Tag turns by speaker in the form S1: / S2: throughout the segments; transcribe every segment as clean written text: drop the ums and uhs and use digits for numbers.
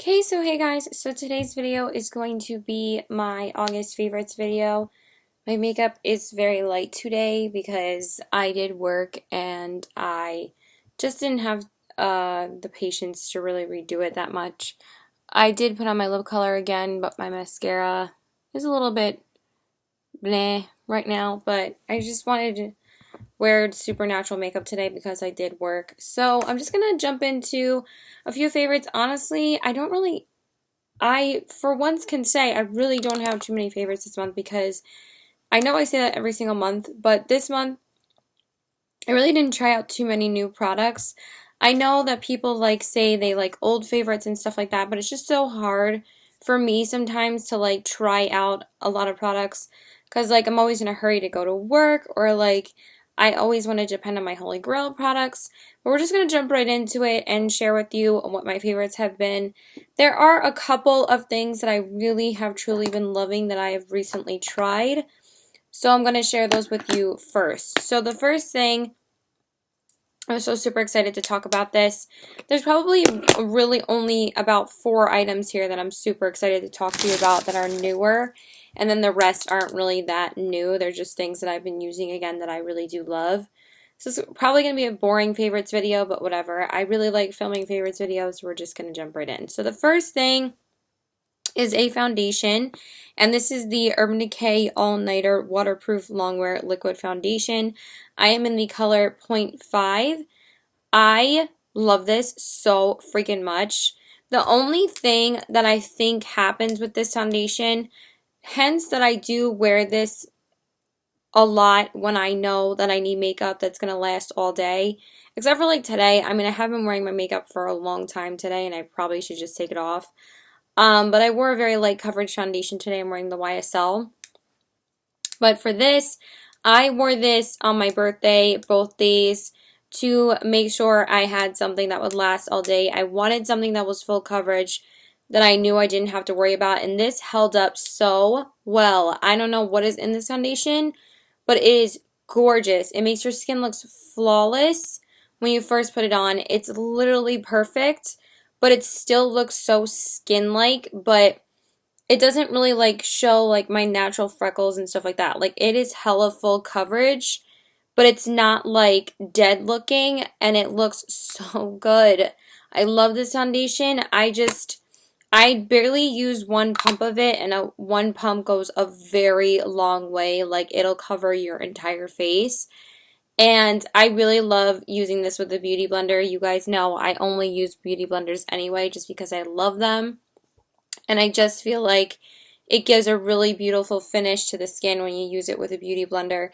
S1: Okay, so hey guys, so today's video is going to be my August favorites video. My makeup is very light today because I did work and I just didn't have the patience to really redo it that much. I did put on my lip color again, but my mascara is a little bit bleh right now, but I just wanted to wear supernatural makeup today because I did work. So I'm just gonna jump into a few favorites. Honestly, I, for once, can say I really don't have too many favorites this month because I know I say that every single month, but this month I really didn't try out too many new products. I know that people say they like old favorites and stuff like that, but it's just so hard for me sometimes to try out a lot of products because I'm always in a hurry to go to work or I always want to depend on my Holy Grail products. But we're just going to jump right into it and share with you what my favorites have been. There are a couple of things that I really have truly been loving that I have recently tried. So I'm going to share those with you first. So the first thing, I'm so super excited to talk about this. There's probably really only about 4 items here that I'm super excited to talk to you about that are newer. And then the rest aren't really that new. They're just things that I've been using again that I really do love. So it's probably going to be a boring favorites video, but whatever. I really like filming favorites videos, so we're just going to jump right in. So the first thing is a foundation, and this is the Urban Decay All Nighter Waterproof Longwear Liquid Foundation. I am in the color 0.5. I love this so freaking much. The only thing that I think happens with this foundation, hence that I do wear this a lot when I know that I need makeup that's going to last all day, except for today. I mean, I have been wearing my makeup for a long time today, and I probably should just take it off. But I wore a very light coverage foundation today. I'm wearing the YSL. But for this, I wore this on my birthday both days to make sure I had something that would last all day. I wanted something that was full coverage that I knew I didn't have to worry about, and this held up so well. I don't know what is in this foundation, but it is gorgeous. It makes your skin look flawless when you first put it on. It's literally perfect, but it still looks so skin-like, but it doesn't really show my natural freckles and stuff like that. It is hella full coverage, but it's not dead looking, and it looks so good. I love this foundation. I barely use one pump of it, and one pump goes a very long way. It'll cover your entire face. And I really love using this with a beauty blender. You guys know I only use beauty blenders anyway just because I love them. And I just feel like it gives a really beautiful finish to the skin when you use it with a beauty blender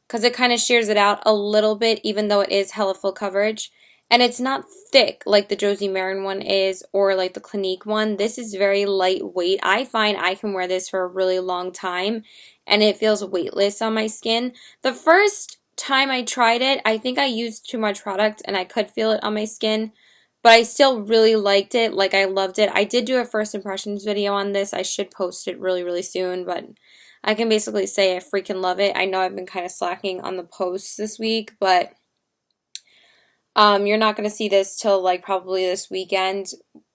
S1: because it kind of shears it out a little bit even though it is hella full coverage. And it's not thick like the Josie Maran one is or the Clinique one. This is very lightweight. I find I can wear this for a really long time and it feels weightless on my skin. The first time I tried it, I think I used too much product and I could feel it on my skin, but I still really liked it. I loved it. I did do a first impressions video on this. I should post it really, really soon, but I can basically say I freaking love it. I know I've been kind of slacking on the posts this week, but you're not going to see this till probably this weekend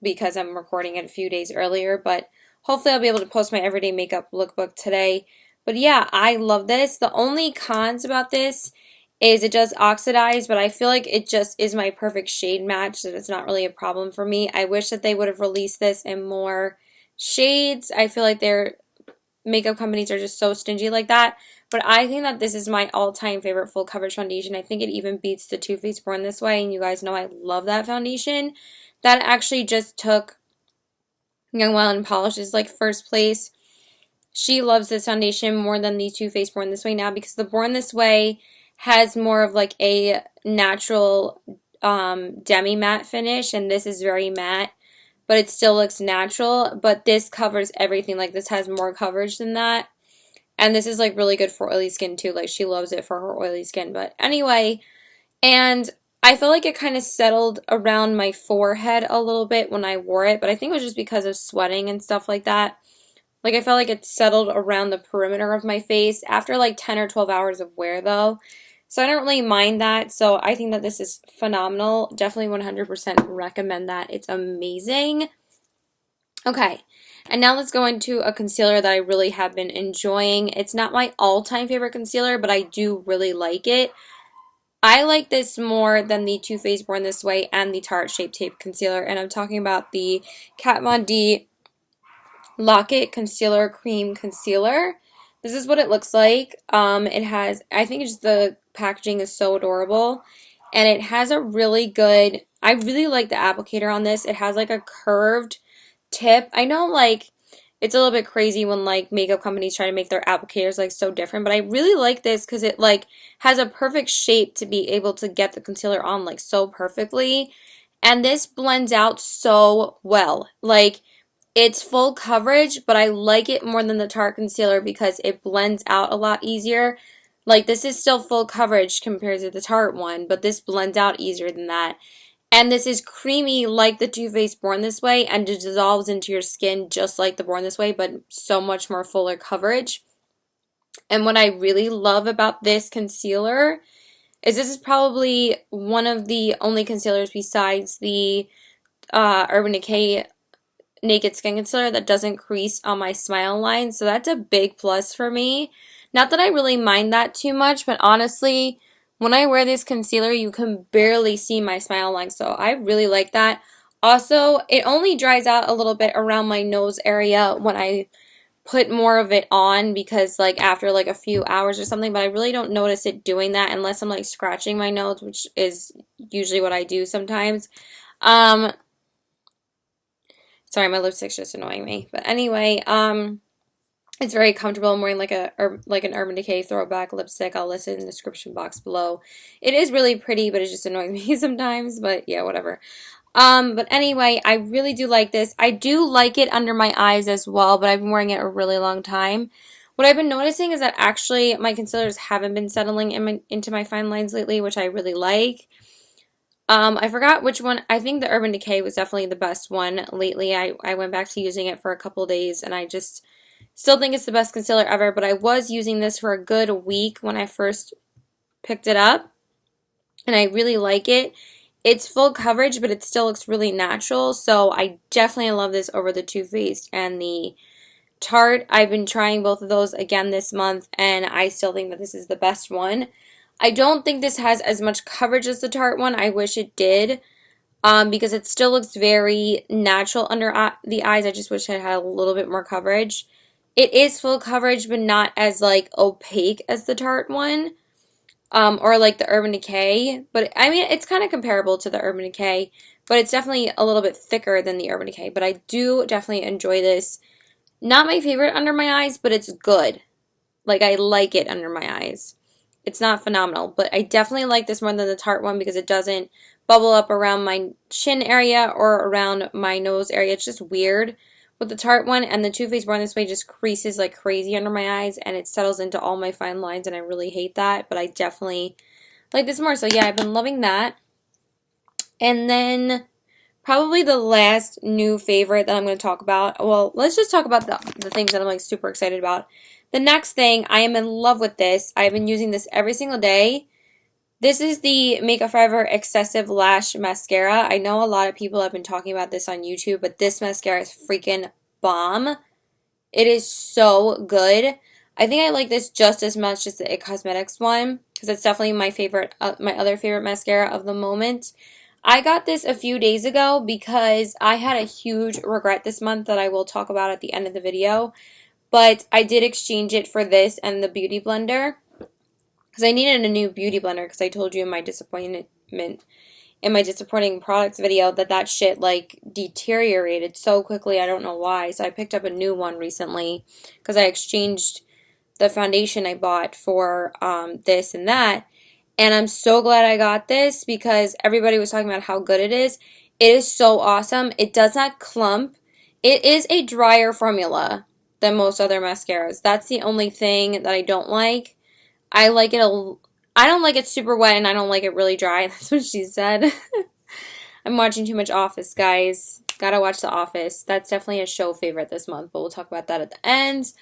S1: because I'm recording it a few days earlier, but hopefully I'll be able to post my everyday makeup lookbook today. But yeah, I love this. The only cons about this is it does oxidize, but I feel like it just is my perfect shade match, that it's not really a problem for me. I wish that they would have released this in more shades. I feel like their makeup companies are just so stingy like that. But I think that this is my all-time favorite full coverage foundation. I think it even beats the Too Faced Born This Way, and you guys know I love that foundation. That actually just took Young Wild and Polish's first place. She loves this foundation more than the Too Faced Born This Way now because the Born This Way has more of a natural demi matte finish, and this is very matte, but it still looks natural. But this covers everything. This has more coverage than that, and this is really good for oily skin too. She loves it for her oily skin. But anyway, and I feel like it kind of settled around my forehead a little bit when I wore it, but I think it was just because of sweating and stuff like that. I felt like it settled around the perimeter of my face after 10 or 12 hours of wear though. So I don't really mind that. So I think that this is phenomenal. Definitely 100% recommend that. It's amazing. Okay, and now let's go into a concealer that I really have been enjoying. It's not my all-time favorite concealer, but I do really like it. I like this more than the Too Faced Born This Way and the Tarte Shape Tape Concealer, and I'm talking about the Kat Von D Lock-It Concealer Cream Concealer. This is what it looks like. It has, I think it's the packaging is so adorable, and it has a really good, I really like the applicator on this. It has like a curved tip. I know like it's a little bit crazy when like makeup companies try to make their applicators like so different, but I really like this because it like has a perfect shape to be able to get the concealer on like so perfectly. And this blends out so well. Like it's full coverage, but I like it more than the Tarte concealer because it blends out a lot easier. Like this is still full coverage compared to the Tarte one, but this blends out easier than that. And this is creamy like the Too Faced Born This Way and it dissolves into your skin just like the Born This Way, but so much more fuller coverage. And what I really love about this concealer is this is probably one of the only concealers besides the Urban Decay Naked Skin Concealer that doesn't crease on my smile line. So that's a big plus for me. Not that I really mind that too much, but honestly, when I wear this concealer, you can barely see my smile line. So I really like that. Also, it only dries out a little bit around my nose area when I put more of it on because like after like a few hours or something, but I really don't notice it doing that unless I'm like scratching my nose, which is usually what I do sometimes. Sorry, my lipstick's just annoying me. But anyway, it's very comfortable. I'm wearing like an Urban Decay throwback lipstick. I'll list it in the description box below. It is really pretty, but it just annoys me sometimes. But yeah, whatever. But anyway, I really do like this. I do like it under my eyes as well, but I've been wearing it a really long time. What I've been noticing is that actually my concealers haven't been settling into my fine lines lately, which I really like. I forgot which one. I think the Urban Decay was definitely the best one lately. I went back to using it for a couple days, and I just still think it's the best concealer ever, but I was using this for a good week when I first picked it up, and I really like it. It's full coverage, but it still looks really natural, so I definitely love this over the Too Faced and the Tarte. I've been trying both of those again this month, and I still think that this is the best one. I don't think this has as much coverage as the Tarte one. I wish it did, because it still looks very natural under the eyes. I just wish it had a little bit more coverage. It is full coverage, but not as like opaque as the Tarte one. Or like the Urban Decay, but I mean, it's kind of comparable to the Urban Decay, but it's definitely a little bit thicker than the Urban Decay, but I do definitely enjoy this. Not my favorite under my eyes, but it's good. Like, I like it under my eyes. It's not phenomenal, but I definitely like this more than the Tarte one because it doesn't bubble up around my chin area or around my nose area. It's just weird with the Tarte one, and the Too Faced Born This Way just creases like crazy under my eyes, and it settles into all my fine lines, and I really hate that, but I definitely like this more. So yeah, I've been loving that. And then probably the last new favorite that I'm going to talk about, well, let's just talk about the things that I'm like super excited about. The next thing, I am in love with this. I've been using this every single day. This is the Makeup Forever Excessive Lash Mascara. I know a lot of people have been talking about this on YouTube, but this mascara is freaking bomb. It is so good. I think I like this just as much as the It Cosmetics one because it's definitely my favorite, my other favorite mascara of the moment. I got this a few days ago because I had a huge regret this month that I will talk about at the end of the video. But I did exchange it for this and the Beauty Blender. Because I needed a new beauty blender because I told you in my disappointing products video that shit like deteriorated so quickly. I don't know why. So I picked up a new one recently because I exchanged the foundation I bought for this and that. And I'm so glad I got this because everybody was talking about how good it is. It is so awesome. It does not clump. It is a drier formula than most other mascaras. That's the only thing that I don't like. I like it I don't like it super wet and I don't like it really dry. That's what she said. I'm watching too much Office, guys. Gotta watch The Office. That's definitely a show favorite this month, but we'll talk about that at the end.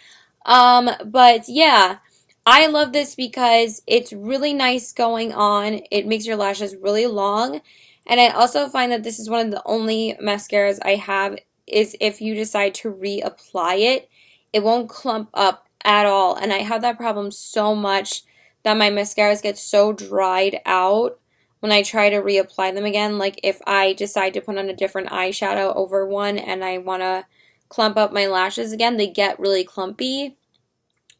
S1: But yeah, I love this because it's really nice going on. It makes your lashes really long. And I also find that this is one of the only mascaras I have is if you decide to reapply it, it won't clump up at all. And I have that problem so much that my mascaras get so dried out when I try to reapply them again. Like if I decide to put on a different eyeshadow over one and I want to clump up my lashes again, they get really clumpy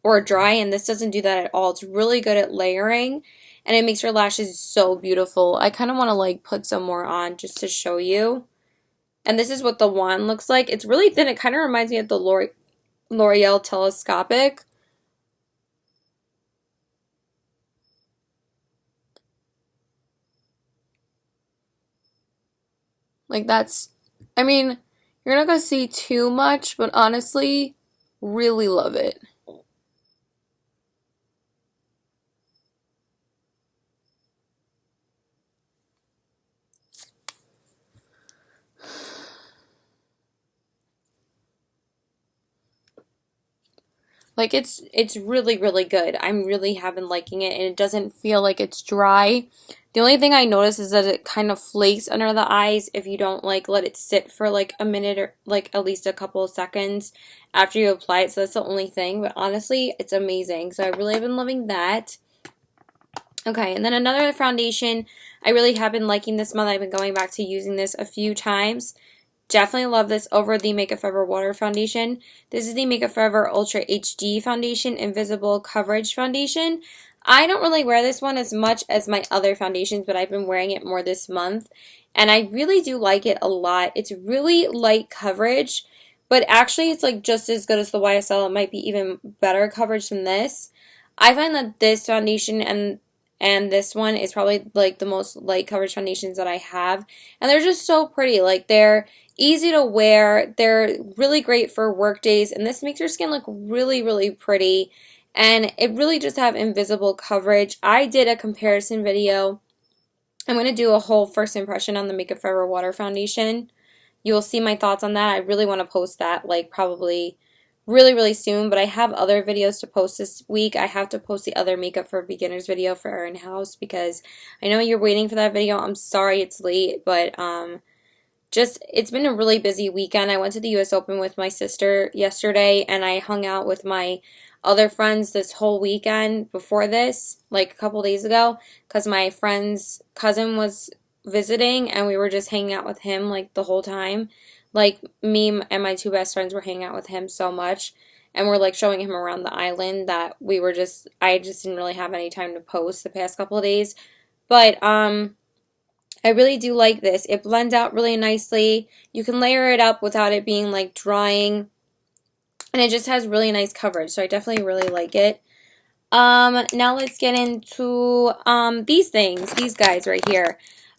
S1: or dry, and this doesn't do that at all. It's really good at layering, and it makes your lashes so beautiful. I kind of want to like put some more on just to show you. And this is what the wand looks like. It's really thin. It kind of reminds me of the L'Oreal Telescopic. Like that's, I mean, you're not going to see too much, but honestly, really love it. Like it's really, really good. I'm really have been liking it, and it doesn't feel like it's dry. The only thing I notice is that it kind of flakes under the eyes if you don't like let it sit for like a minute or like at least a couple of seconds after you apply it. So that's the only thing, but honestly, it's amazing. So I really have been loving that. Okay, and then another foundation I really have been liking this month. I've been going back to using this a few times. Definitely love this over the Makeup Forever Water Foundation. This is the Makeup Forever Ultra HD Foundation Invisible Coverage Foundation. I don't really wear this one as much as my other foundations, but I've been wearing it more this month. And I really do like it a lot. It's really light coverage, but actually it's like just as good as the YSL. It might be even better coverage than this. I find that this foundation and this one is probably like the most light coverage foundations that I have. And they're just so pretty. Like they're easy to wear. They're really great for work days, and this makes your skin look really, really pretty. And it really just have invisible coverage. I did a comparison video. I'm going to do a whole first impression on the Makeup Forever Water Foundation. You will see my thoughts on that. I really want to post that like probably really, really soon, but I have other videos to post this week. I have to post the other Makeup for Beginners video for Erin House because I know you're waiting for that video. I'm sorry it's late, but just it's been a really busy weekend. I went to the US Open with my sister yesterday, and I hung out with my other friends this whole weekend before this, like a couple days ago, because my friend's cousin was visiting, and we were just hanging out with him like the whole time. Like me and my two best friends were hanging out with him so much, and we're like showing him around the island that I just didn't really have any time to post the past couple of days. But I really do like this. It blends out really nicely. You can layer it up without it being like drying. And it just has really nice coverage. So I definitely really like it. Now let's get into these things. These guys right here.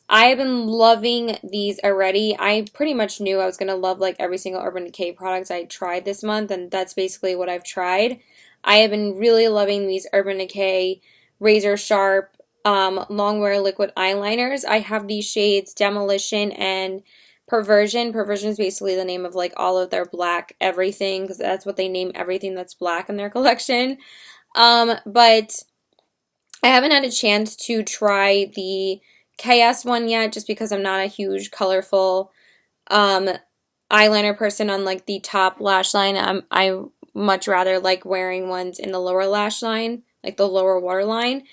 S1: I've been loving these already. I pretty much knew I was going to love like every single Urban Decay product I tried this month. And that's basically what I've tried. I have been really loving these Urban Decay Razor Sharp longwear liquid eyeliners. I have these shades Demolition and Perversion. Perversion is basically the name of like all of their black everything, because that's what they name everything that's black in their collection. But I haven't had a chance to try the KS one yet, just because I'm not a huge colorful eyeliner person on like the top lash line. I much rather like wearing ones in the lower lash line, like the lower waterline.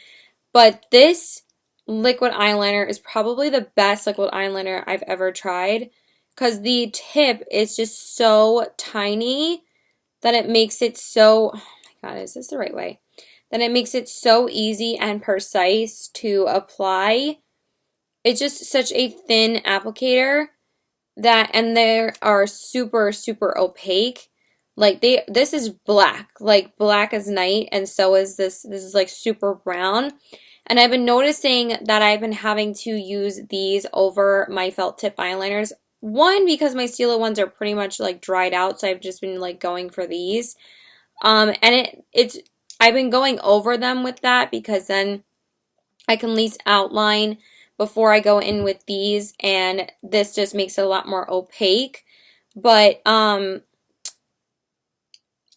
S1: But this liquid eyeliner is probably the best liquid eyeliner I've ever tried, because the tip is just so tiny that it makes it so, oh my god, is this the right way? That it makes it so easy and precise to apply. It's just such a thin applicator that, and they are super, super opaque. Like this is black, like black as night, and so is this. This is like super brown. And I've been noticing that I've been having to use these over my felt tip eyeliners. One, because my Stila ones are pretty much like dried out, so I've just been like going for these. And I've been going over them with that because then I can at least outline before I go in with these, and this just makes it a lot more opaque. But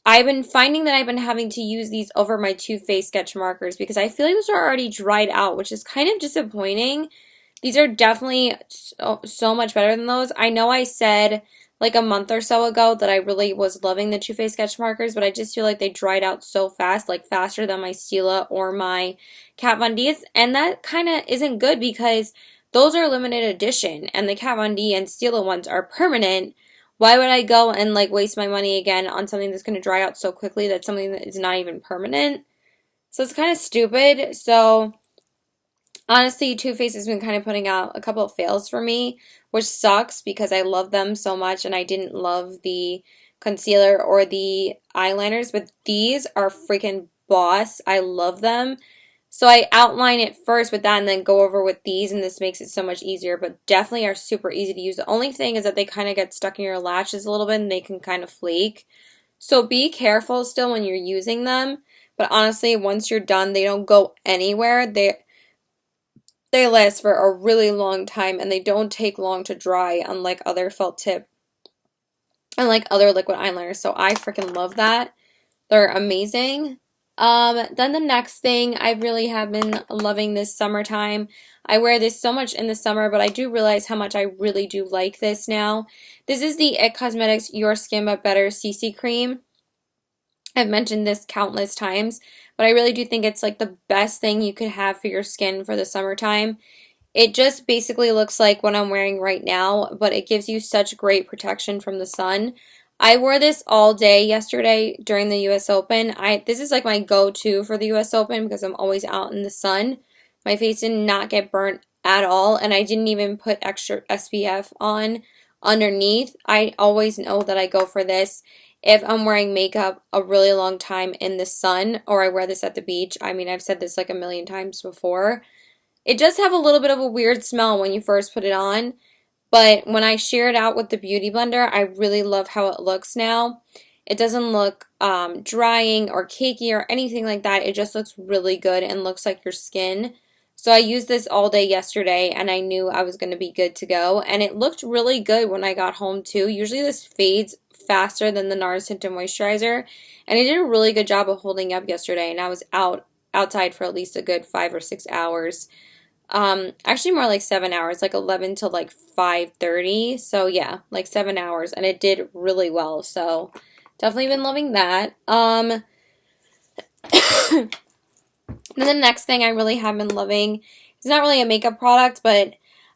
S1: I've been finding that I've been having to use these over my Too Faced sketch markers because I feel like those are already dried out, which is kind of disappointing. These are definitely so much better than those. I know I said like a month or so ago that I really was loving the Too Faced sketch markers, but I just feel like they dried out so fast, like faster than my Stila or my Kat Von D's, and that kind of isn't good because those are limited edition, and the Kat Von D and Stila ones are permanent. Why would I go and like waste my money again on something that's going to dry out so quickly that's something that is not even permanent? So it's kind of stupid. So honestly, Too Faced has been kind of putting out a couple of fails for me, which sucks because I love them so much and I didn't love the concealer or the eyeliners, but these are freaking boss. I love them. So I outline it first with that and then go over with these, and this makes it so much easier, but definitely are super easy to use. The only thing is that they kind of get stuck in your lashes a little bit and they can kind of flake. So be careful still when you're using them, but honestly, once you're done, they don't go anywhere. They last for a really long time and they don't take long to dry, unlike other felt tip and like other liquid eyeliners. So I freaking love that. They're amazing. Then the next thing I really have been loving this summertime. I wear this so much in the summer, but I do realize how much I really do like this now. This is the IT Cosmetics Your Skin But Better CC Cream. I've mentioned this countless times, but I really do think it's like the best thing you could have for your skin for the summertime. It just basically looks like what I'm wearing right now, but it gives you such great protection from the sun. I wore this all day yesterday during the US Open. This is like my go-to for the US Open because I'm always out in the sun. My face did not get burnt at all, and I didn't even put extra SPF on underneath. I always know that I go for this if I'm wearing makeup a really long time in the sun, or I wear this at the beach. I mean, I've said this like a million times before. It does have a little bit of a weird smell when you first put it on, but when I shear it out with the Beauty Blender, I really love how it looks now. It doesn't look drying or cakey or anything like that. It just looks really good and looks like your skin. So I used this all day yesterday and I knew I was going to be good to go. And it looked really good when I got home too. Usually this fades faster than the NARS Tinted Moisturizer. And it did a really good job of holding up yesterday. And I was outside for at least a good 5 or 6 hours. Actually more like 7 hours, like 11 to like 5:30. So yeah, like 7 hours, and it did really well. So definitely been loving that. Then the next thing I really have been loving, it's not really a makeup product, but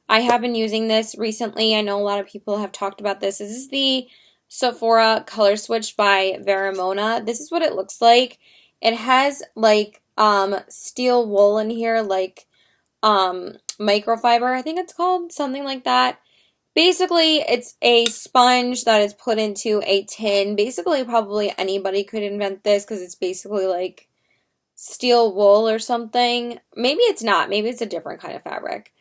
S1: I have been using this recently. I know a lot of people have talked about this. This is the Sephora Color Switch by Veramona. This is what it looks like. It has like steel wool in here, like microfiber, I think it's called, something like that. Basically, it's a sponge that is put into a tin. Basically, probably anybody could invent this because it's basically like steel wool or something. Maybe it's not. Maybe it's a different kind of fabric.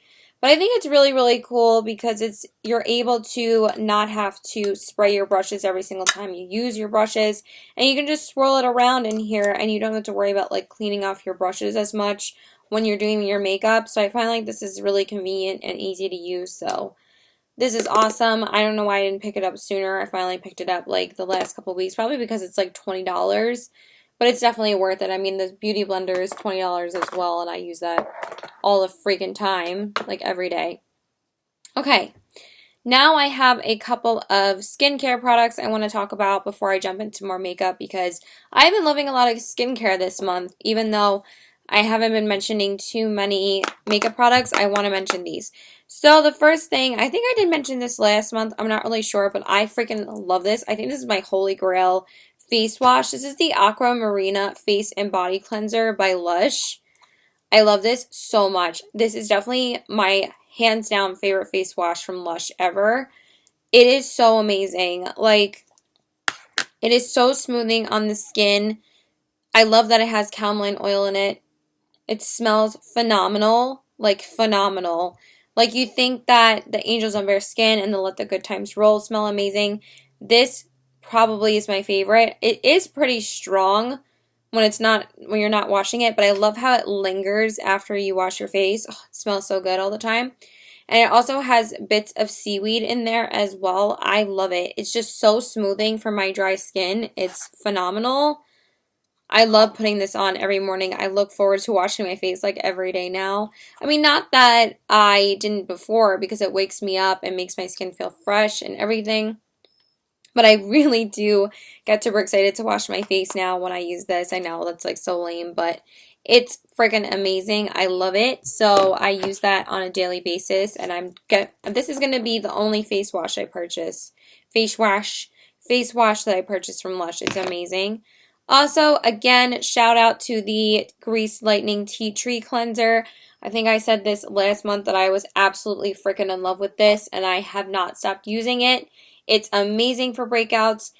S1: But I think it's really, really cool because you're able to not have to spray your brushes every single time you use your brushes. And you can just swirl it around in here and you don't have to worry about like cleaning off your brushes as much when you're doing your makeup. So I find like this is really convenient and easy to use. So this is awesome. I don't know why I didn't pick it up sooner. I finally picked it up like the last couple of weeks, probably because it's like $20. But it's definitely worth it. I mean, the Beauty Blender is $20 as well, and I use that all the freaking time, like every day. Okay, now I have a couple of skincare products I want to talk about before I jump into more makeup because I've been loving a lot of skincare this month, even though I haven't been mentioning too many makeup products. I want to mention these. So the first thing, I think I did mention this last month. I'm not really sure, but I freaking love this. I think this is my holy grail face wash. This is the Aqua Marina Face and Body Cleanser by Lush. I love this so much. This is definitely my hands down favorite face wash from Lush ever. It is so amazing. Like, it is so smoothing on the skin. I love that it has calamine oil in it. It smells phenomenal. Like, phenomenal. Like, you think that the Angels on Bare Skin and the Let the Good Times Roll smell amazing. This probably is my favorite. It is pretty strong when you're not washing it, but I love how it lingers after you wash your face. Oh, it smells so good all the time. And it also has bits of seaweed in there as well. I love it. It's just so smoothing for my dry skin. It's phenomenal. I love putting this on every morning. I look forward to washing my face like every day now. I mean, not that I didn't before, because it wakes me up and makes my skin feel fresh and everything. But I really do get super excited to wash my face now when I use this. I know that's like so lame, but it's freaking amazing. I love it. So I use that on a daily basis, and this is gonna be the only face wash I purchase. Face wash that I purchased from Lush. It's amazing. Also, again, shout out to the Grease Lightning Tea Tree Cleanser. I think I said this last month that I was absolutely freaking in love with this, and I have not stopped using it. It's amazing for breakouts.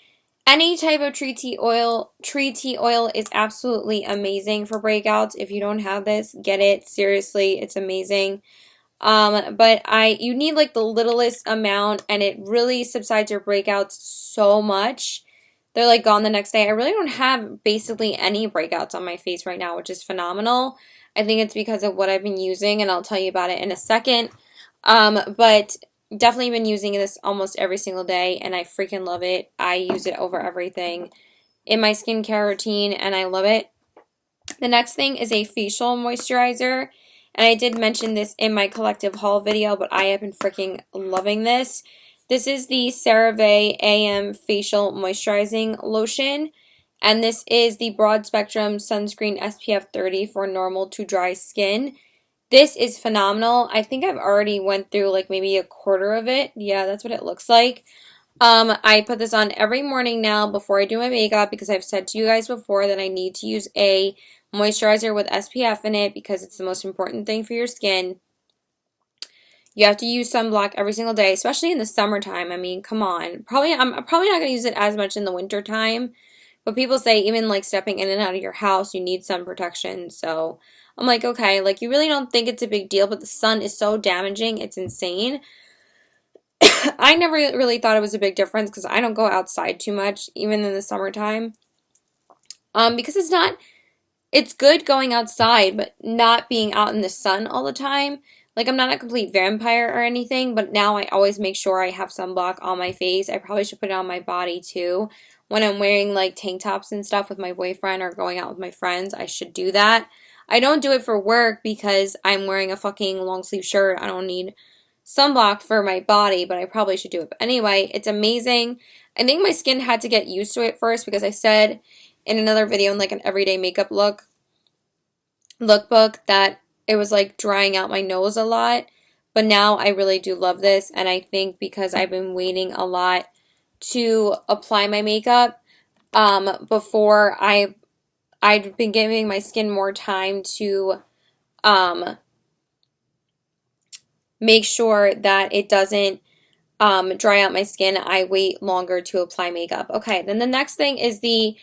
S1: Any type of tree tea oil is absolutely amazing for breakouts. If you don't have this, get it. Seriously, it's amazing. But you need like the littlest amount, and it really subsides your breakouts so much. They're like gone the next day. I really don't have basically any breakouts on my face right now, which is phenomenal. I think it's because of what I've been using, and I'll tell you about it in a second. But definitely been using this almost every single day, and I freaking love it. I use it over everything in my skincare routine, and I love it. The next thing is a facial moisturizer, and I did mention this in my collective haul video, but I have been freaking loving this. This is the CeraVe AM Facial Moisturizing Lotion, and this is the Broad Spectrum Sunscreen SPF 30 for normal to dry skin. This is phenomenal. I think I've already went through like maybe a quarter of it. Yeah, that's what it looks like. I put this on every morning now before I do my makeup because I've said to you guys before that I need to use a moisturizer with SPF in it because it's the most important thing for your skin. You have to use sunblock every single day, especially in the summertime. I mean, come on. I'm probably not going to use it as much in the winter time, but people say even like stepping in and out of your house, you need sun protection. So I'm like, okay, like you really don't think it's a big deal, but the sun is so damaging. It's insane. I never really thought it was a big difference because I don't go outside too much, even in the summertime. Because it's good going outside, but not being out in the sun all the time. Like, I'm not a complete vampire or anything, but now I always make sure I have sunblock on my face. I probably should put it on my body, too. When I'm wearing, like, tank tops and stuff with my boyfriend or going out with my friends, I should do that. I don't do it for work because I'm wearing a fucking long sleeve shirt. I don't need sunblock for my body, but I probably should do it. But anyway, it's amazing. I think my skin had to get used to it first because I said in another video in, like, an everyday makeup lookbook that it was like drying out my nose a lot, but now I really do love this, and I think because I've been waiting a lot to apply my makeup, before I've been giving my skin more time to make sure that it doesn't dry out my skin. I wait longer to apply makeup. Okay, then the next thing is the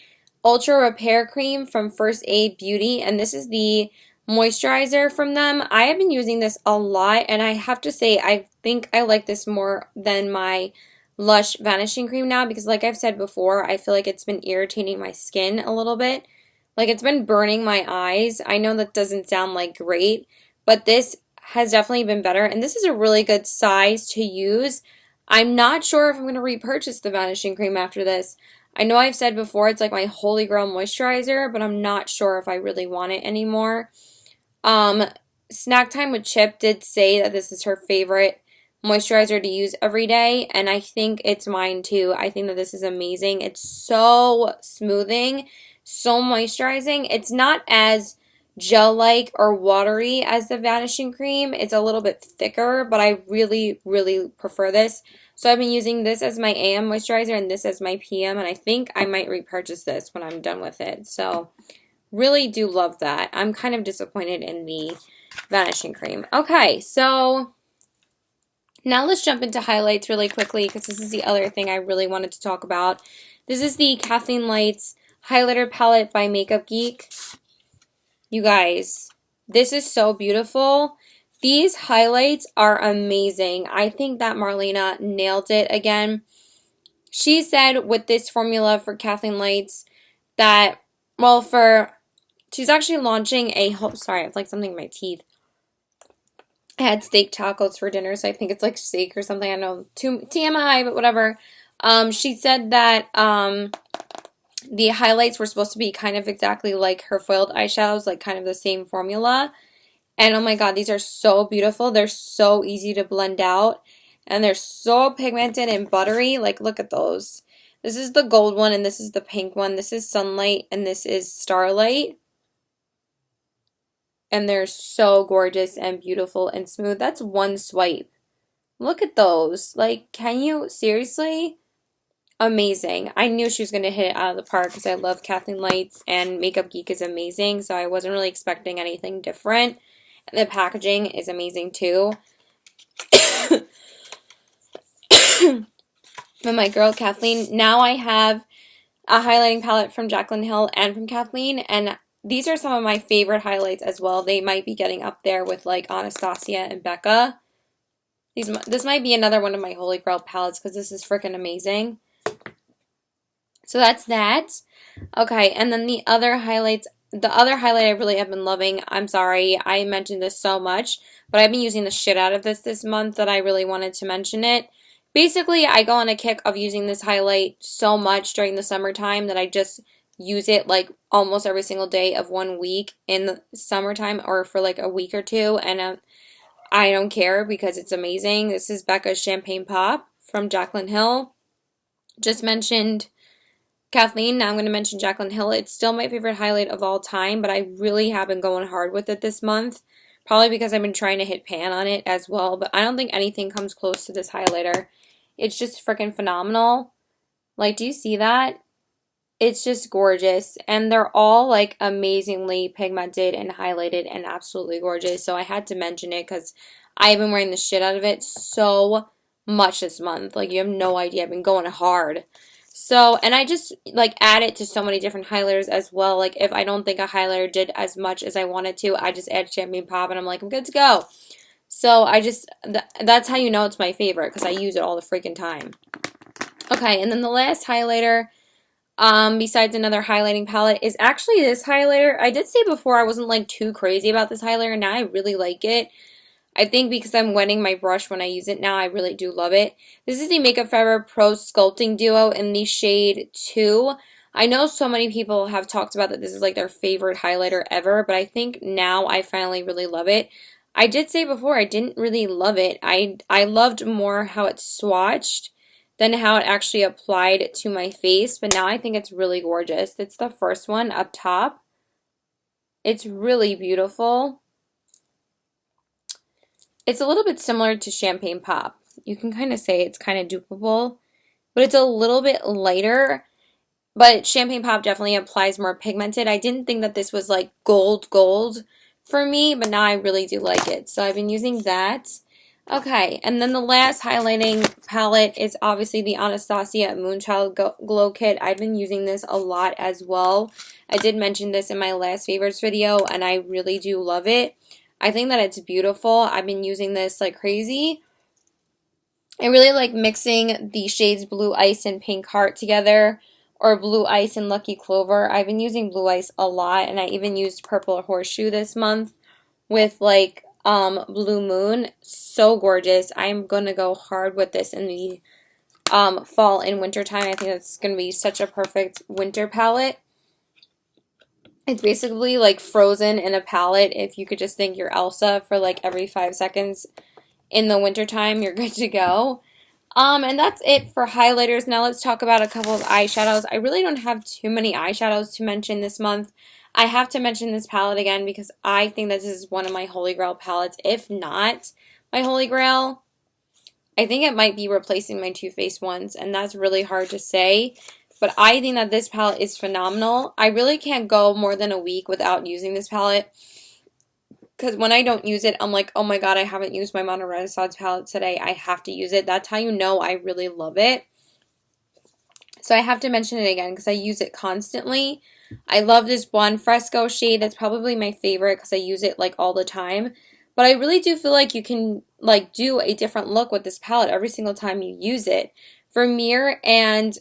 S1: Ultra Repair Cream from First Aid Beauty, and this is the moisturizer from them. I have been using this a lot, and I have to say I think I like this more than my Lush Vanishing Cream now because like I've said before, I feel like it's been irritating my skin a little bit. Like it's been burning my eyes. I know that doesn't sound like great, but this has definitely been better, and this is a really good size to use. I'm not sure if I'm going to repurchase the Vanishing Cream after this. I know I've said before it's like my holy grail moisturizer, but I'm not sure if I really want it anymore. Snack Time with Chip did say that this is her favorite moisturizer to use every day, and I think it's mine too. I think that this is amazing. It's so smoothing, so moisturizing. It's not as gel-like or watery as the Vanishing Cream. It's a little bit thicker, but I really, really prefer this. So I've been using this as my AM moisturizer and this as my PM, and I think I might repurchase this when I'm done with it. So really do love that. I'm kind of disappointed in the Vanishing Cream. Okay, so now let's jump into highlights really quickly because this is the other thing I really wanted to talk about. This is the Kathleen Lights Highlighter Palette by Makeup Geek. You guys, this is so beautiful. These highlights are amazing. I think that Marlena nailed it again. She said with this formula for Kathleen Lights that, well, she's actually launching a whole, sorry, I have like something in my teeth. I had steak tacos for dinner, so I think it's like steak or something. I don't know, TMI, but whatever. She said that the highlights were supposed to be kind of exactly like her foiled eyeshadows, like kind of the same formula. And oh my god, these are so beautiful. They're so easy to blend out. And they're so pigmented and buttery. Like, look at those. This is the gold one, and this is the pink one. This is Sunlight, and this is Starlight. And they're so gorgeous and beautiful and smooth. That's one swipe. Look at those. Like, can you, seriously? Amazing. I knew she was going to hit it out of the park because I love Kathleen Lights, and Makeup Geek is amazing, so I wasn't really expecting anything different. And the packaging is amazing too. But my girl Kathleen, now I have a highlighting palette from Jaclyn Hill and from Kathleen, and these are some of my favorite highlights as well. They might be getting up there with like Anastasia and Becca. This might be another one of my Holy Grail palettes because this is freaking amazing. So that's that. Okay, and then the other highlight I really have been loving, I'm sorry, I mentioned this so much, but I've been using the shit out of this month that I really wanted to mention it. Basically, I go on a kick of using this highlight so much during the summertime that I just use it like almost every single day of 1 week in the summertime or for like a week or two, and I don't care because it's amazing. This is Becca's Champagne Pop from Jaclyn Hill. Just mentioned Kathleen, now I'm going to mention Jaclyn Hill. It's still my favorite highlight of all time, but I really have been going hard with it this month. Probably because I've been trying to hit pan on it as well, but I don't think anything comes close to this highlighter. It's just freaking phenomenal. Like, do you see that? It's just gorgeous, and they're all like amazingly pigmented and highlighted and absolutely gorgeous, so I had to mention it because I've been wearing the shit out of it so much this month. Like, you have no idea. I've been going hard. So, and I just like add it to so many different highlighters as well. Like, if I don't think a highlighter did as much as I wanted to, I just add Champagne Pop and I'm like, I'm good to go. So I just, that's how you know it's my favorite because I use it all the freaking time. Okay, and then the last highlighter, besides another highlighting palette, is actually this highlighter. I did say before I wasn't like too crazy about this highlighter, and now I really like it. I think because I'm wetting my brush when I use it now, I really do love it. This is the Makeup Forever Pro Sculpting Duo in the shade 2. I know so many people have talked about that this is like their favorite highlighter ever, but I think now I finally really love it. I did say before I didn't really love it. I loved more how it swatched than how it actually applied to my face, but now I think it's really gorgeous. It's the first one up top. It's really beautiful. It's a little bit similar to Champagne Pop. You can kind of say it's kind of dupable, but it's a little bit lighter. But Champagne Pop definitely applies more pigmented. I didn't think that this was like gold for me, but now I really do like it. So I've been using that. Okay, and then the last highlighting palette is obviously the Anastasia Moonchild Glow Kit. I've been using this a lot as well. I did mention this in my last favorites video, and I really do love it. I think that it's beautiful. I've been using this like crazy. I really like mixing the shades Blue Ice and Pink Heart together, or Blue Ice and Lucky Clover. I've been using Blue Ice a lot, and I even used Purple Horseshoe this month with like Blue Moon. So gorgeous. I'm going to go hard with this in the fall and winter time. I think that's going to be such a perfect winter palette. It's basically like Frozen in a palette. If you could just think you're Elsa for like every 5 seconds in the wintertime, you're good to go. And that's it for highlighters. Now let's talk about a couple of eyeshadows. I really don't have too many eyeshadows to mention this month. I have to mention this palette again because I think that this is one of my Holy Grail palettes. If not my Holy Grail, I think it might be replacing my Too Faced ones, and that's really hard to say. But I think that this palette is phenomenal. I really can't go more than a week without using this palette. Because when I don't use it, I'm like, oh my god, I haven't used my Modern Renaissance palette today. I have to use it. That's how you know I really love it. So I have to mention it again because I use it constantly. I love this one Fresco shade. That's probably my favorite because I use it like all the time. But I really do feel like you can like do a different look with this palette every single time you use it. Vermeer and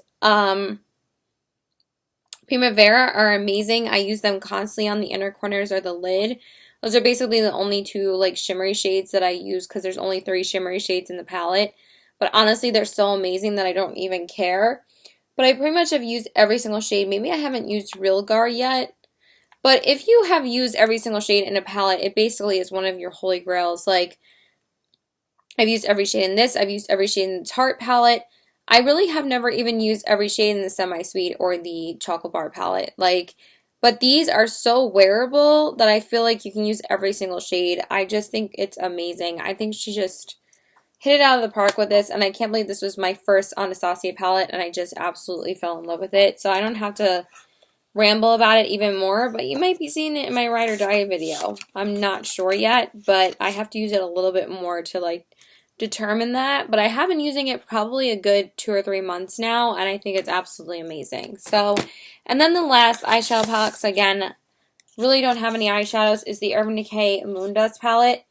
S1: Primavera are amazing. I use them constantly on the inner corners or the lid. Those are basically the only two like shimmery shades that I use because there's only 3 shimmery shades in the palette. But honestly, they're so amazing that I don't even care. But I pretty much have used every single shade. Maybe I haven't used Real Gar yet. But if you have used every single shade in a palette, it basically is one of your holy grails. Like, I've used every shade in this. I've used every shade in the Tarte palette. I really have never even used every shade in the Semi-Sweet or the Chocolate Bar palette. Like, but these are so wearable that I feel like you can use every single shade. I just think it's amazing. I think she just hit it out of the park with this, and I can't believe this was my first Anastasia palette, and I just absolutely fell in love with it. So I don't have to ramble about it even more, but you might be seeing it in my Ride or Die video. I'm not sure yet, but I have to use it a little bit more to like determine that. But I have been using it probably a good 2 or 3 months now, and I think it's absolutely amazing. So, and then the last eyeshadow palette, 'cause again, really don't have any eyeshadows, is the Urban Decay Moondust palette.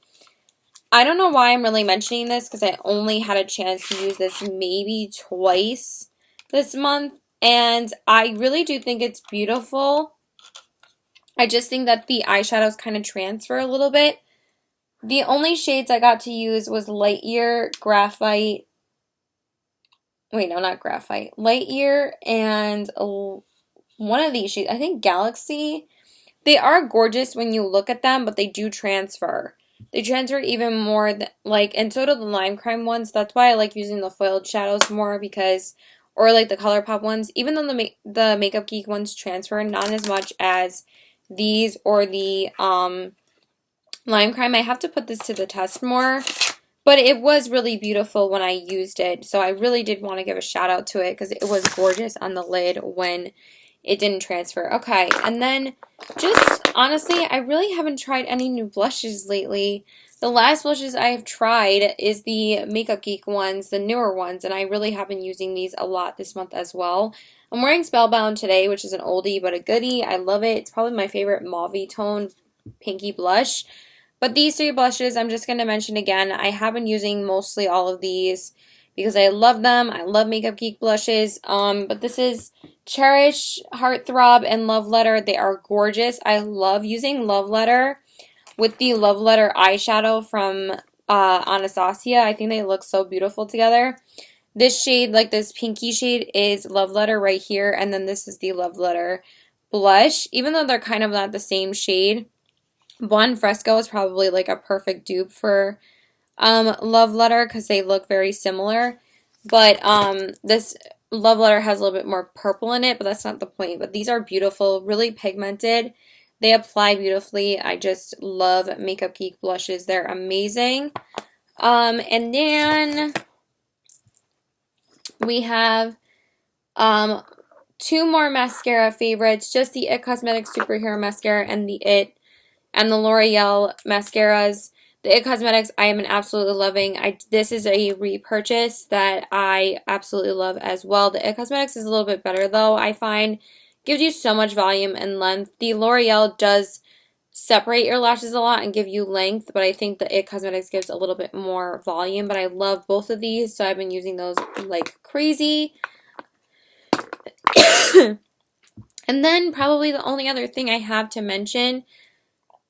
S1: I don't know why I'm really mentioning this because I only had a chance to use this maybe twice this month. And I really do think it's beautiful. I just think that the eyeshadows kind of transfer a little bit. The only shades I got to use was Light Year, Graphite. Wait, no, not Graphite. Light Year and one of these shades. I think Galaxy. They are gorgeous when you look at them, but they do transfer. They transfer even more, like, and so do the Lime Crime ones. That's why I like using the foiled shadows more because, or like the ColourPop ones, even though the Makeup Geek ones transfer, not as much as these or the Lime Crime. I have to put this to the test more, but it was really beautiful when I used it. So I really did want to give a shout out to it because it was gorgeous on the lid when it didn't transfer. Okay, and then just honestly, I really haven't tried any new blushes lately. The last blushes I have tried is the Makeup Geek ones, the newer ones, and I really have been using these a lot this month as well. I'm wearing Spellbound today, which is an oldie but a goodie. I love it. It's probably my favorite mauve tone pinky blush. But these 3 blushes, I'm just going to mention again. I have been using mostly all of these because I love them. I love Makeup Geek blushes. But this is Cherish, Heartthrob, and Love Letter. They are gorgeous. I love using Love Letter with the Love Letter eyeshadow from Anastasia. I think they look so beautiful together. This shade, like this pinky shade, is Love Letter right here, and then this is the Love Letter blush. Even though they're kind of not the same shade, Blonde Fresco is probably like a perfect dupe for Love Letter because they look very similar. But this Love Letter has a little bit more purple in it, but that's not the point. But these are beautiful, really pigmented. They apply beautifully. I just love Makeup Geek blushes. They're amazing. And then we have 2 more mascara favorites. Just the IT Cosmetics Superhero Mascara and the L'Oreal mascaras. The IT Cosmetics I am absolutely loving. This is a repurchase that I absolutely love as well. The IT Cosmetics is a little bit better though, I find. Gives you so much volume and length. The L'Oreal does separate your lashes a lot and give you length, but I think the IT Cosmetics gives a little bit more volume. But I love both of these, so I've been using those like crazy. And then probably the only other thing I have to mention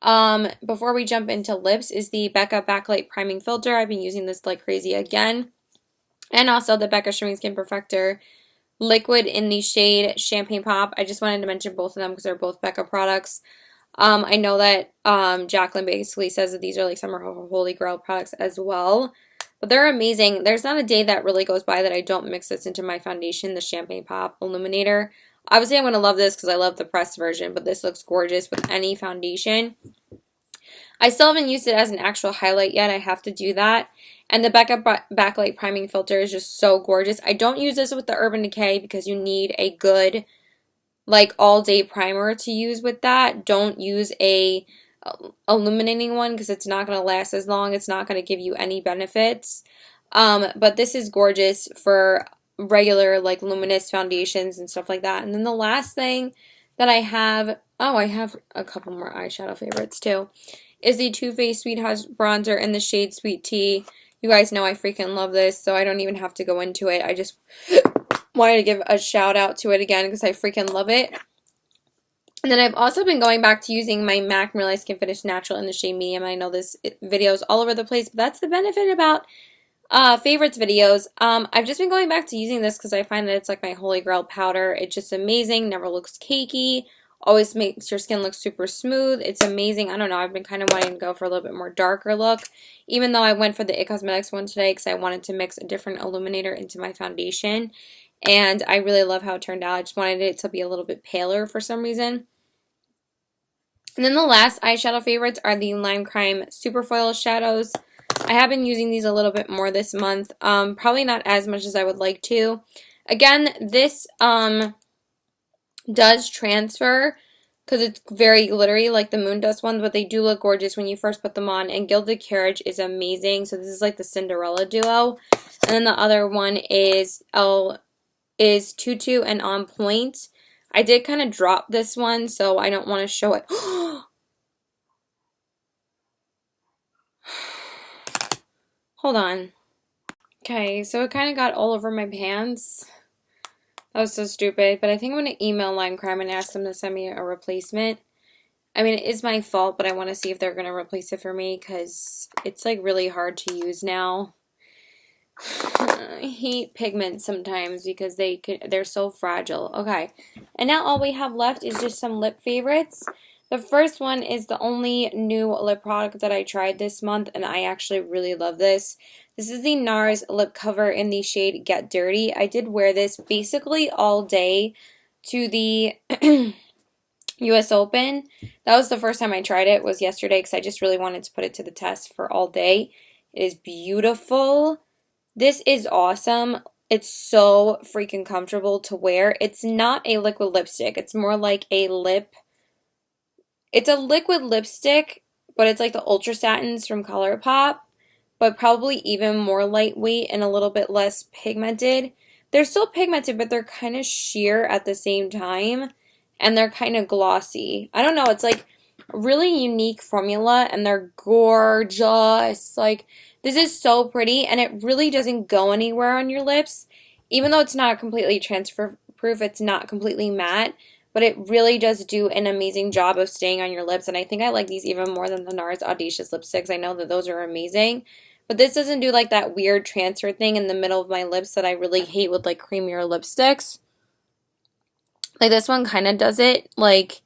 S1: before we jump into lips is the Becca Backlight Priming Filter. I've been using this like crazy again. And also the Becca Shimmy Skin Perfector liquid in the shade Champagne Pop. I just wanted to mention both of them because they're both Becca products. I know that Jacqueline basically says that these are like some of her Holy Grail products as well. But they're amazing. There's not a day that really goes by that I don't mix this into my foundation, the Champagne Pop Illuminator. Obviously, I'm going to love this because I love the pressed version, but this looks gorgeous with any foundation. I still haven't used it as an actual highlight yet. I have to do that. And the Becca Backlight Priming Filter is just so gorgeous. I don't use this with the Urban Decay because you need a good, like, all-day primer to use with that. Don't use a illuminating one because it's not going to last as long. It's not going to give you any benefits. But this is gorgeous for regular like luminous foundations and stuff like that. And then the last thing that I have, I have a couple more eyeshadow favorites too, is the Too Faced Sweet House Bronzer in the shade Sweet Tea. You guys know I freaking love this, so I don't even have to go into it. I just wanted to give a shout out to it again because I freaking love it. And then I've also been going back to using my MAC Real Skin Finish Natural in the shade Medium. I know this video is all over the place, but that's the benefit about favorites videos. I've just been going back to using this because I find that it's like my holy grail powder. It's just amazing, never looks cakey, Always makes your skin look super smooth. It's amazing. I don't know. I've been kind of wanting to go for a little bit more darker look, even though I went for the It Cosmetics one today because I wanted to mix a different illuminator into my foundation. And I really love how it turned out. I just wanted it to be a little bit paler for some reason. And then the last eyeshadow favorites are the Lime Crime Superfoil shadows. I have been using these a little bit more this month. Probably not as much as I would like to. Again, this does transfer because it's very glittery like the Moon Dust ones, but they do look gorgeous when you first put them on. And Gilded Carriage is amazing. So this is like the Cinderella duo. And then the other one is Tutu and On Point. I did kind of drop this one, so I don't want to show it. Hold on. Okay, so it kind of got all over my pants. That was so stupid, but I think I'm going to email Lime Crime and ask them to send me a replacement. I mean, it is my fault, but I want to see if they're going to replace it for me because it's like really hard to use now. I hate pigments sometimes because they're so fragile. Okay, and now all we have left is just some lip favorites. The first one is the only new lip product that I tried this month, and I actually really love this. This is the NARS lip cover in the shade Get Dirty. I did wear this basically all day to the US Open. That was the first time I tried it, was yesterday, because I just really wanted to put it to the test for all day. It is beautiful. This is awesome. It's so freaking comfortable to wear. It's not a liquid lipstick. It's more like a it's a liquid lipstick, but it's like the Ultra Satins from ColourPop, but probably even more lightweight and a little bit less pigmented. They're still pigmented, but they're kind of sheer at the same time, and they're kind of glossy. I don't know, it's like a really unique formula, and they're gorgeous. Like, this is so pretty, and it really doesn't go anywhere on your lips. Even though it's not completely transfer proof, it's not completely matte, but it really does do an amazing job of staying on your lips, and I think I like these even more than the NARS Audacious lipsticks. I know that those are amazing, but this doesn't do like that weird transfer thing in the middle of my lips that I really hate with like creamier lipsticks. Like this one kind of does it. Like,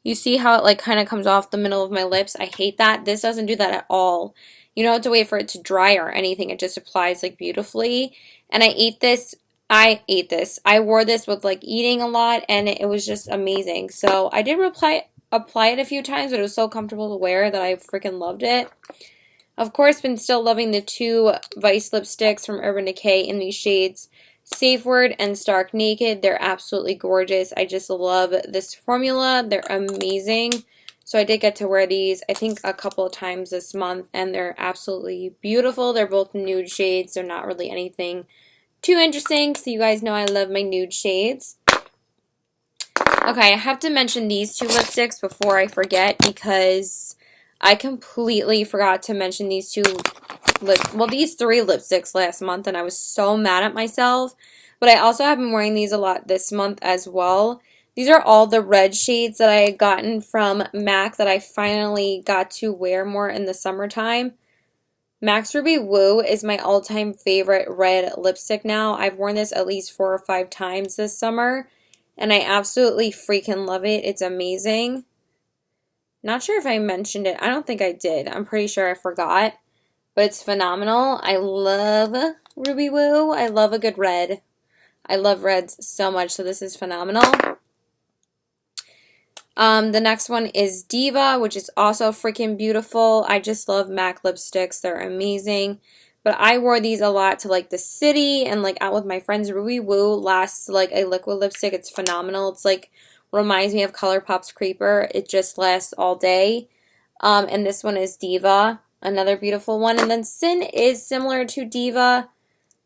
S1: you see how it like kind of comes off the middle of my lips? I hate that. This doesn't do that at all. You don't have to wait for it to dry or anything. It just applies like beautifully. And I ate this. I wore this with like eating a lot, and it was just amazing. So I did apply it a few times, but it was so comfortable to wear that I freaking loved it. Of course, been still loving the two Vice lipsticks from Urban Decay in these shades Safe Word and Stark Naked. They're absolutely gorgeous. I just love this formula. They're amazing. So I did get to wear these, I think, a couple of times this month, and they're absolutely beautiful. They're both nude shades. They're not really anything too interesting, so you guys know I love my nude shades. Okay, I have to mention these two lipsticks before I forget, because I completely forgot to mention these these three lipsticks last month, and I was so mad at myself. But I also have been wearing these a lot this month as well. These are all the red shades that I had gotten from MAC that I finally got to wear more in the summertime. Max Ruby Woo is my all-time favorite red lipstick now. I've worn this at least 4 or 5 times this summer, and I absolutely freaking love it. It's amazing. Not sure if I mentioned it. I don't think I did. I'm pretty sure I forgot, but it's phenomenal. I love Ruby Woo. I love a good red. I love reds so much, so this is phenomenal. The next one is Diva, which is also freaking beautiful. I just love MAC lipsticks. They're amazing. But I wore these a lot to like the city and like out with my friends. Ruby Woo lasts like a liquid lipstick. It's phenomenal. It's like, reminds me of ColourPop's Creeper. It just lasts all day. And this one is Diva, another beautiful one. And then Sin is similar to Diva,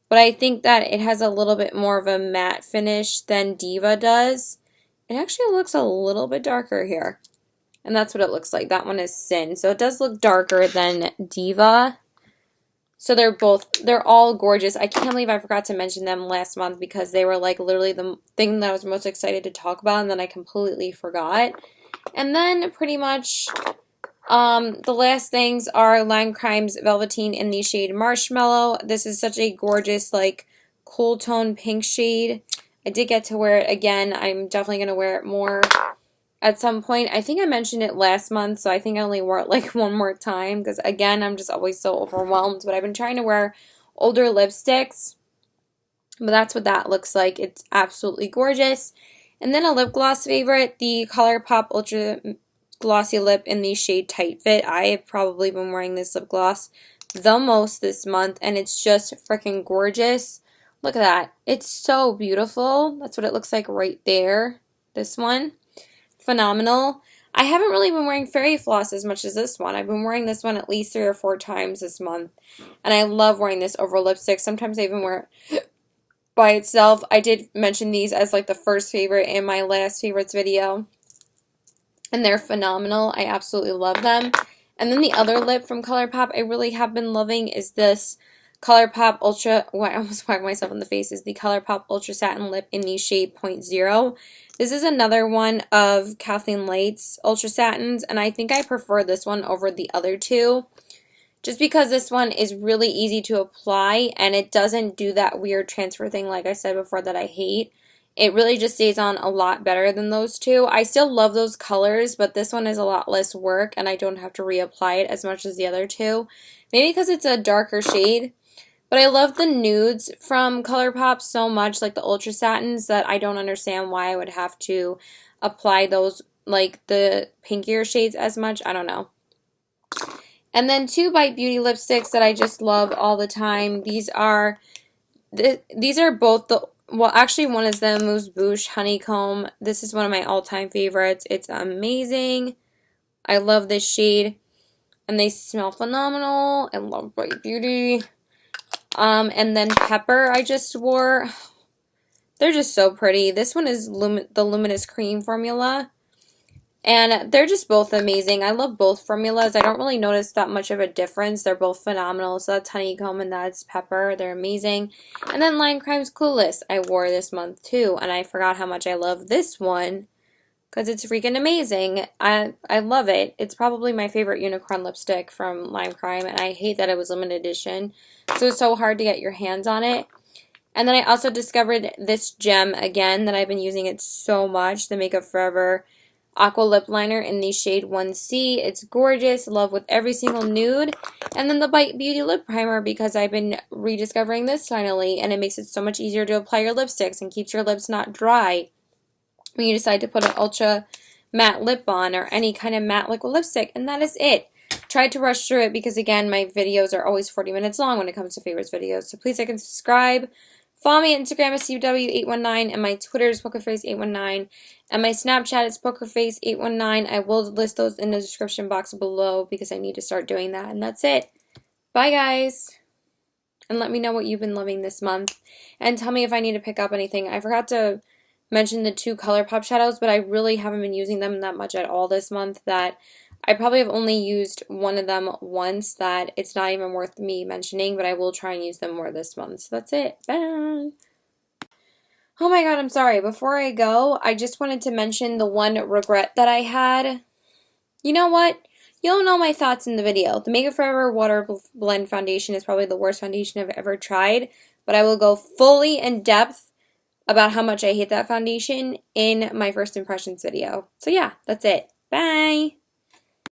S1: but I think that it has a little bit more of a matte finish than Diva does. It actually looks a little bit darker here. And that's what it looks like. That one is Sin. So it does look darker than Diva. So they're all gorgeous. I can't believe I forgot to mention them last month because they were like literally the thing that I was most excited to talk about, and then I completely forgot. And then pretty much the last things are Lime Crime's Velveteen in the shade Marshmallow. This is such a gorgeous like cool tone pink shade. I did get to wear it again. I'm definitely going to wear it more at some point. I think I mentioned it last month, so I think I only wore it like one more time because, again, I'm just always so overwhelmed. But I've been trying to wear older lipsticks, but that's what that looks like. It's absolutely gorgeous. And then a lip gloss favorite, the ColourPop Ultra Glossy Lip in the shade Tight Fit. I have probably been wearing this lip gloss the most this month, and it's just freaking gorgeous. Look at that. It's so beautiful. That's what it looks like right there. This one. Phenomenal. I haven't really been wearing Fairy Floss as much as this one. I've been wearing this one at least 3 or 4 times this month, and I love wearing this over lipstick. Sometimes I even wear it by itself. I did mention these as like the first favorite in my last favorites video, and they're phenomenal. I absolutely love them. And then the other lip from ColourPop I really have been loving is this ColourPop Ultra, I almost whacked myself in the face, is the ColourPop Ultra Satin Lip in the shade 0.0. This is another one of Kathleen Light's Ultra Satins, and I think I prefer this one over the other two, just because this one is really easy to apply, and it doesn't do that weird transfer thing like I said before that I hate. It really just stays on a lot better than those two. I still love those colors, but this one is a lot less work, and I don't have to reapply it as much as the other two. Maybe because it's a darker shade. But I love the nudes from ColourPop so much, like the Ultra Satins, that I don't understand why I would have to apply those, like the pinkier shades as much. I don't know. And then 2 Bite Beauty lipsticks that I just love all the time. These are both the, well, actually one is the Mousse Bouche Honeycomb. This is one of my all-time favorites. It's amazing. I love this shade. And they smell phenomenal. I love Bite Beauty. And then Pepper I just wore. They're just so pretty. This one is the Luminous Cream formula. And they're just both amazing. I love both formulas. I don't really notice that much of a difference. They're both phenomenal. So that's Honeycomb and that's Pepper. They're amazing. And then Line Crime's Clueless I wore this month too. And I forgot how much I love this one, because it's freaking amazing. I love it. It's probably my favorite unicorn lipstick from Lime Crime, and I hate that it was limited edition. So it's so hard to get your hands on it. And then I also discovered this gem again that I've been using it so much, the Makeup Forever Aqua Lip Liner in the shade 1C. It's gorgeous. Love with every single nude. And then the Bite Beauty Lip Primer, because I've been rediscovering this finally, and it makes it so much easier to apply your lipsticks and keeps your lips not dry when you decide to put an ultra matte lip on or any kind of matte liquid lipstick. And that is it. Tried to rush through it because, again, my videos are always 40 minutes long when it comes to favorites videos. So please like and subscribe. Follow me on Instagram at CW819, and my Twitter is PokerFace819, and my Snapchat is PokerFace819. I will list those in the description box below because I need to start doing that. And that's it. Bye, guys. And let me know what you've been loving this month. And tell me if I need to pick up anything. I forgot to mention the 2 ColourPop shadows, but I really haven't been using them that much at all this month, that I probably have only used one of them once, that it's not even worth me mentioning, but I will try and use them more this month. So that's it. Bye! Oh my god, I'm sorry. Before I go, I just wanted to mention the one regret that I had. You know what? You'll know my thoughts in the video. The Makeup Forever Water Blend Foundation is probably the worst foundation I've ever tried, but I will go fully in depth about how much I hate that foundation in my first impressions video. So yeah, that's it. Bye!